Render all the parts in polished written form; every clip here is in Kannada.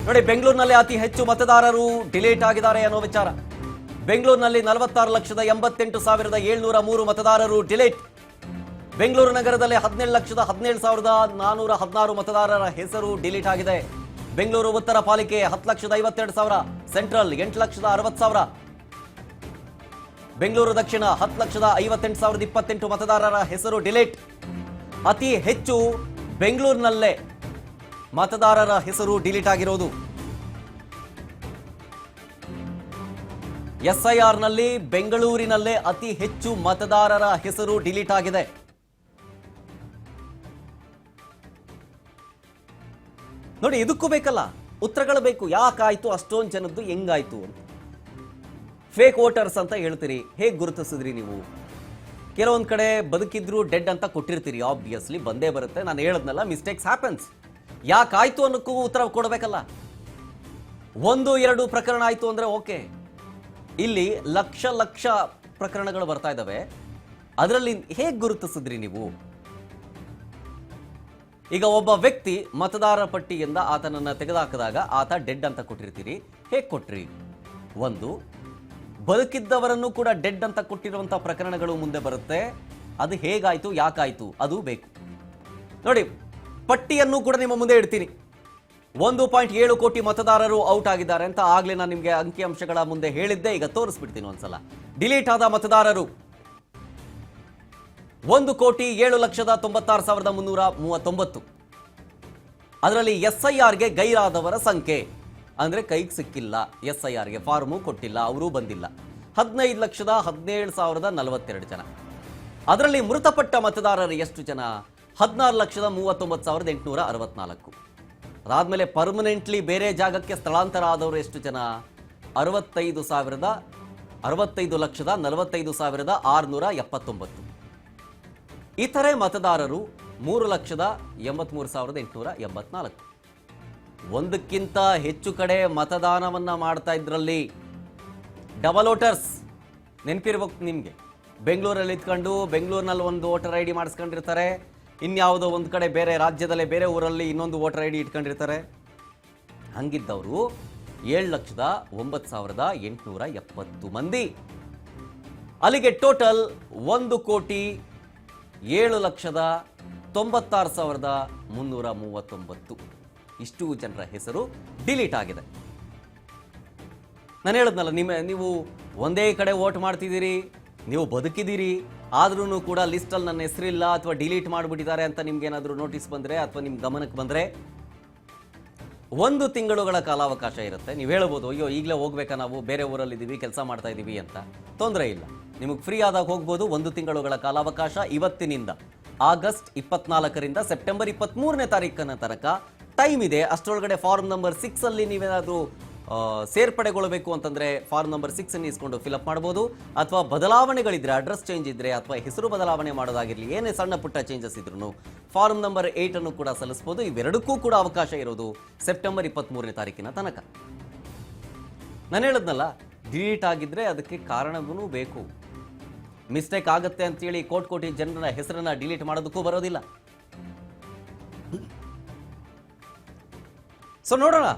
ನೋಡಿ, ಬೆಂಗಳೂರಿನಲ್ಲಿ ಅತಿ ಹೆಚ್ಚು ಮತದಾರರು ಡಿಲೀಟ್ ಆಗಿದ್ದಾರೆ ಅನ್ನೋ ವಿಚಾರ. ಬೆಂಗಳೂರಿನಲ್ಲಿ 46,88,703 ಮತದಾರರು ಡಿಲೀಟ್. ಬೆಂಗಳೂರು ನಗರದಲ್ಲಿ 17,17,416 ಮತದಾರರ ಹೆಸರು ಡಿಲೀಟ್ ಆಗಿದೆ. ಬೆಂಗಳೂರು ಉತ್ತರ ಪಾಲಿಕೆ 10,52,000, ಸೆಂಟ್ರಲ್ 8,60,000, ಬೆಂಗಳೂರು ದಕ್ಷಿಣ 10,58,028 ಮತದಾರರ ಹೆಸರು ಡಿಲೀಟ್. ಅತಿ ಹೆಚ್ಚು ಬೆಂಗಳೂರಿನಲ್ಲೇ ಮತದಾರರ ಹೆಸರು ಡಿಲೀಟ್ ಆಗಿರೋದು. ಎಸ್ಐಆರ್ನಲ್ಲಿ ಬೆಂಗಳೂರಿನಲ್ಲೇ ಅತಿ ಹೆಚ್ಚು ಮತದಾರರ ಹೆಸರು ಡಿಲೀಟ್ ಆಗಿದೆ. ನೋಡಿ, ಇದಕ್ಕೂ ಬೇಕಲ್ಲ ಉತ್ತರಗಳು ಬೇಕು. ಯಾಕಾಯ್ತು ಅಷ್ಟೊಂದು ಜನದ್ದು, ಹೆಂಗಾಯ್ತು ಅಂತ. ಫೇಕ್ ವೋಟರ್ಸ್ ಅಂತ ಹೇಳ್ತೀರಿ, ಹೇಗೆ ಗುರುತಿಸಿದ್ರಿ ನೀವು? ಕೆಲವೊಂದು ಕಡೆ ಬದುಕಿದ್ರು ಡೆಡ್ ಅಂತ ಕೊಟ್ಟಿರ್ತೀರಿ, ಆಬ್ವಿಯಸ್ಲಿ ಬಂದೇ ಬರುತ್ತೆ. ನಾನು ಹೇಳದ್ನಲ್ಲ, ಮಿಸ್ಟೇಕ್ಸ್ ಹ್ಯಾಪನ್ಸ್. ಯಾಕಾಯ್ತು ಅನ್ನೋಕ್ಕೂ ಉತ್ತರ ಕೊಡಬೇಕಲ್ಲ. 1-2 ಪ್ರಕರಣ ಆಯ್ತು ಅಂದ್ರೆ ಓಕೆ. ಇಲ್ಲಿ ಲಕ್ಷ ಲಕ್ಷ ಪ್ರಕರಣಗಳು ಬರ್ತಾ ಇದ್ದಾವೆ. ಅದರಲ್ಲಿ ಹೇಗೆ ಗುರುತಿಸಿದ್ರಿ ನೀವು? ಈಗ ಒಬ್ಬ ವ್ಯಕ್ತಿ ಮತದಾರರ ಪಟ್ಟಿಯಿಂದ ಆತನನ್ನ ತೆಗೆದುಹಾಕಿದಾಗ ಆತ ಡೆಡ್ ಅಂತ ಕೊಟ್ಟಿರ್ತೀರಿ, ಹೇಗೆ ಕೊಟ್ರಿ? ಒಂದು, ಬದುಕಿದ್ದವರನ್ನು ಕೂಡ ಡೆಡ್ ಅಂತ ಕೊಟ್ಟಿರುವಂಥ ಪ್ರಕರಣಗಳು ಮುಂದೆ ಬರುತ್ತೆ. ಅದು ಹೇಗಾಯ್ತು, ಯಾಕಾಯ್ತು, ಅದು ಬೇಕು. ನೋಡಿ, ಪಟ್ಟಿಯನ್ನು ಕೂಡ ನಿಮ್ಮ ಮುಂದೆ ಇಡ್ತೀನಿ. 1.7 ಕೋಟಿ ಮತದಾರರು ಔಟ್ ಆಗಿದ್ದಾರೆ ಅಂತ ಆಗ್ಲೇ ನಾನು ನಿಮಗೆ ಅಂಕಿಅಂಶಗಳ ಮುಂದೆ ಹೇಳಿದ್ದೆ. ಈಗ ತೋರಿಸ್ಬಿಡ್ತೀನಿ ಒಂದ್ಸಲ. ಡಿಲೀಟ್ ಆದ ಮತದಾರರು 1,07,96,339. ಅದರಲ್ಲಿ SIRಗೆ ಗೈರಾದವರ ಸಂಖ್ಯೆ, ಅಂದ್ರೆ ಕೈಗೆ ಸಿಕ್ಕಿಲ್ಲ, SIRಗೆ ಫಾರ್ಮು ಕೊಟ್ಟಿಲ್ಲ, ಅವರೂ ಬಂದಿಲ್ಲ, 15,17,042 ಜನ. ಅದರಲ್ಲಿ ಮೃತಪಟ್ಟ ಮತದಾರರು ಎಷ್ಟು ಜನ? 16,39,864. ಅದಾದ್ಮೇಲೆ ಪರ್ಮನೆಂಟ್ಲಿ ಬೇರೆ ಜಾಗಕ್ಕೆ ಸ್ಥಳಾಂತರ ಆದವರು ಎಷ್ಟು ಜನ? 65,45,679. ಇತರೆ ಮತದಾರರು 3,83,884. ಒಂದಕ್ಕಿಂತ ಹೆಚ್ಚು ಕಡೆ ಮತದಾನವನ್ನ ಮಾಡ್ತಾ ಇದ್ರಲ್ಲಿ ಡಬಲ್ ವೋಟರ್ಸ್. ನೆನಪಿರ್ಬೇಕು ನಿಮಗೆ, ಬೆಂಗಳೂರಲ್ಲಿ ಇದ್ಕೊಂಡು ಬೆಂಗಳೂರಿನಲ್ಲಿ ಒಂದು ವೋಟರ್ ID ಮಾಡಿಸ್ಕೊಂಡಿರ್ತಾರೆ, ಇನ್ಯಾವುದೋ ಒಂದು ಕಡೆ ಬೇರೆ ರಾಜ್ಯದಲ್ಲೇ ಬೇರೆ ಊರಲ್ಲಿ ಇನ್ನೊಂದು ವೋಟರ್ ID ಇಟ್ಕೊಂಡಿರ್ತಾರೆ. ಹಂಗಿದ್ದವರು 7,09,870 ಮಂದಿ. ಅಲ್ಲಿಗೆ ಟೋಟಲ್ 1,07,96,339. ಇಷ್ಟು ಜನರ ಹೆಸರು ಡಿಲೀಟ್ ಆಗಿದೆ. ನಾನು ಹೇಳಿದ್ನಲ್ಲ, ನೀವು ಒಂದೇ ಕಡೆ ವೋಟ್ ಮಾಡ್ತಿದ್ದೀರಿ, ನೀವು ಬದುಕಿದ್ದೀರಿ, ಆದ್ರೂ ಕೂಡ ಲಿಸ್ಟಲ್ಲಿ ನನ್ನ ಹೆಸರಿಲ್ಲ ಅಥವಾ ಡಿಲೀಟ್ ಮಾಡಿಬಿಟ್ಟಿದ್ದಾರೆ ಅಂತ ನಿಮ್ಗೇನಾದರೂ ನೋಟಿಸ್ ಬಂದರೆ ಅಥವಾ ನಿಮ್ಮ ಗಮನಕ್ಕೆ ಬಂದರೆ 1 ತಿಂಗಳುಗಳ ಕಾಲಾವಕಾಶ ಇರುತ್ತೆ. ನೀವು ಹೇಳ್ಬೋದು, ಅಯ್ಯೋ ಈಗಲೇ ಹೋಗ್ಬೇಕಾ, ನಾವು ಬೇರೆ ಊರಲ್ಲಿದ್ದೀವಿ, ಕೆಲಸ ಮಾಡ್ತಾ ಇದ್ದೀವಿ ಅಂತ. ತೊಂದರೆ ಇಲ್ಲ, ನಿಮಗೆ ಫ್ರೀ ಆದಾಗ ಹೋಗ್ಬೋದು. 1 ತಿಂಗಳುಗಳ ಕಾಲಾವಕಾಶ ಇವತ್ತಿನಿಂದ ಆಗಸ್ಟ್ 24ರಿಂದ ಸೆಪ್ಟೆಂಬರ್ 23ನೇ ತಾರೀಕಿನ ತನಕ ಟೈಮ್ ಇದೆ. ಅಷ್ಟರೊಳಗಡೆ ಫಾರ್ಮ್ ನಂಬರ್ 6 ಅಲ್ಲಿ ನೀವೇನಾದರೂ ಸೇರ್ಪಡೆಗೊಳ್ಳಬೇಕು ಅಂತಂದ್ರೆ ಫಾರ್ಮ್ ನಂಬರ್ 6 ಅನ್ನು ಇಸ್ಕೊಂಡು ಫಿಲಪ್ ಮಾಡ್ಬೋದು. ಅಥವಾ ಬದಲಾವಣೆಗಳಿದ್ರೆ, ಅಡ್ರೆಸ್ ಚೇಂಜ್ ಇದ್ರೆ ಅಥವಾ ಹೆಸರು ಬದಲಾವಣೆ ಮಾಡೋದಾಗಿರಲಿ, ಏನೇ ಸಣ್ಣ ಪುಟ್ಟ ಚೇಂಜಸ್ ಇದ್ರೂ ಫಾರ್ಮ್ ನಂಬರ್ 8 ಅನ್ನು ಕೂಡ ಸಲ್ಲಿಸಬಹುದು. ಇವೆರಡಕ್ಕೂ ಕೂಡ ಅವಕಾಶ ಇರೋದು ಸೆಪ್ಟೆಂಬರ್ 23ನೇ ತಾರೀಕಿನ ತನಕ. ನಾನು ಹೇಳಿದ್ನಲ್ಲ, ಡಿಲೀಟ್ ಆಗಿದ್ರೆ ಅದಕ್ಕೆ ಕಾರಣವೂ ಬೇಕು. ಮಿಸ್ಟೇಕ್ ಆಗುತ್ತೆ ಅಂತೇಳಿ ಕೋಟಿ ಜನರ ಹೆಸರನ್ನ ಡಿಲೀಟ್ ಮಾಡೋದಕ್ಕೂ ಬರೋದಿಲ್ಲ. ಸೊ ನೋಡೋಣ.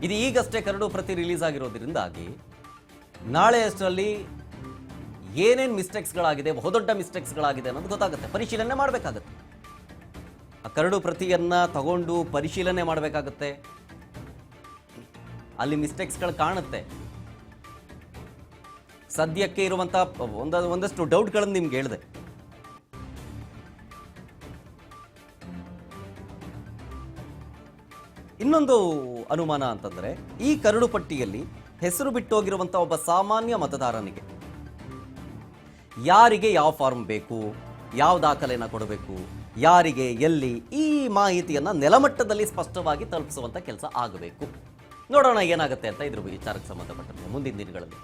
ಇದು ಈಗಷ್ಟೇ ಕರಡು ಪ್ರತಿ ರಿಲೀಸ್ ಆಗಿರೋದ್ರಿಂದಾಗಿ ನಾಳೆ ಅಷ್ಟರಲ್ಲಿ ಏನೇನು ಮಿಸ್ಟೇಕ್ಸ್ಗಳಾಗಿದೆ, ಬಹುದೊಡ್ಡ ಮಿಸ್ಟೇಕ್ಸ್ಗಳಾಗಿದೆ ಅನ್ನೋದು ಗೊತ್ತಾಗುತ್ತೆ. ಪರಿಶೀಲನೆ ಮಾಡಬೇಕಾಗತ್ತೆ. ಆ ಕರಡು ಪ್ರತಿಯನ್ನ ತಗೊಂಡು ಪರಿಶೀಲನೆ ಮಾಡಬೇಕಾಗತ್ತೆ. ಅಲ್ಲಿ ಮಿಸ್ಟೇಕ್ಸ್ಗಳು ಕಾಣುತ್ತೆ. ಸದ್ಯಕ್ಕೆ ಇರುವಂಥ ಒಂದಷ್ಟು ಡೌಟ್ಗಳನ್ನು ನಿಮ್ಗೆ ಹೇಳಿದೆ. ಇನ್ನೊಂದು ಅನುಮಾನ ಅಂತಂದ್ರೆ, ಈ ಕರಡು ಪಟ್ಟಿಯಲ್ಲಿ ಹೆಸರು ಬಿಟ್ಟೋಗಿರುವಂಥ ಒಬ್ಬ ಸಾಮಾನ್ಯ ಮತದಾರನಿಗೆ ಯಾರಿಗೆ ಯಾವ ಫಾರ್ಮ್ ಬೇಕು, ಯಾವ ದಾಖಲೆಯನ್ನು ಕೊಡಬೇಕು, ಯಾರಿಗೆ ಎಲ್ಲಿ, ಈ ಮಾಹಿತಿಯನ್ನು ನೆಲಮಟ್ಟದಲ್ಲಿ ಸ್ಪಷ್ಟವಾಗಿ ತಲುಪಿಸುವಂಥ ಕೆಲಸ ಆಗಬೇಕು. ನೋಡೋಣ ಏನಾಗುತ್ತೆ ಅಂತ ಇದ್ರ ವಿಚಾರಕ್ಕೆ ಸಂಬಂಧಪಟ್ಟಂತೆ ಮುಂದಿನ ದಿನಗಳಲ್ಲಿ.